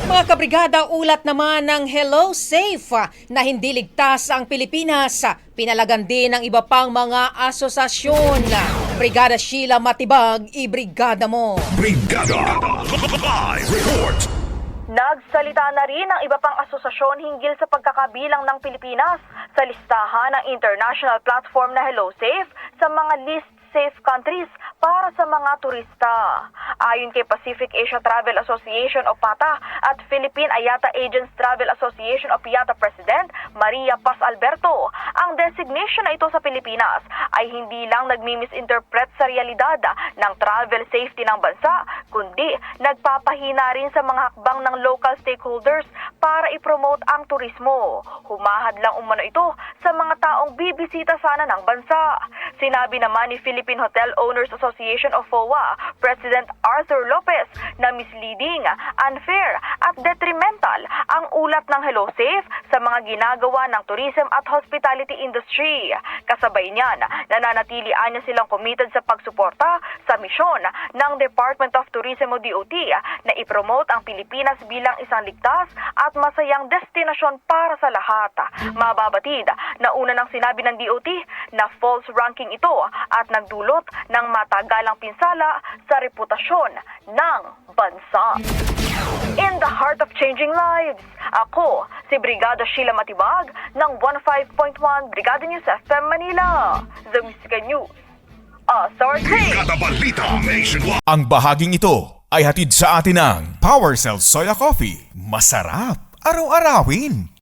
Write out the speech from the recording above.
Mga kabrigada, ulat naman ng Hello Safe na hindi ligtas ang Pilipinas. Pinalagan din ng iba pang mga asosasyon. Brigada Sheila Matibag, ibrigada mo. Brigada Live Report. Nagsalita na rin ang iba pang asosasyon hinggil sa pagkakabilang ng Pilipinas sa listahan ng international platform na Hello Safe sa mga list safe countries para sa mga turista. Ayon kay Pacific Asia Travel Association o PATA at Philippine IATA Agents Travel Association o PIATA President Maria Paz Alberto, ang designation na ito sa Pilipinas ay hindi lang nagmi-misinterpret sa realidad ng travel safety ng bansa, kundi nagpapahina rin sa mga hakbang ng local stakeholders para i-promote ang turismo. Humahad lang umano ito sa mga taong bibisita sana ng bansa. Sinabi naman ni Philippine Hotel Owners Association of FOA President Arthur Lopez na misleading, unfair at detrimental ang ulat ng Hello Safe sa mga ginagawa ng tourism at hospitality industry. Kasabay niyan, nananatilian niya silang committed sa pagsuporta sa misyon ng Department of Tourism o DOT na ipromote ang Pilipinas bilang isang ligtas at masayang destinasyon para sa lahat. Mababatid na una nang sinabi ng DOT na false ranking ito at nagdulot ng matagalang pinsala sa reputasyon ng bansa. In the heart of changing lives, ako si Brigada Sheila Matibag ng 15.1 Brigada News FM Manila. The Music News Authority. Brigada Balita Nationwide. Ang bahaging ito ay hatid sa atin ng PowerCell Soya Coffee. Masarap araw-arawin.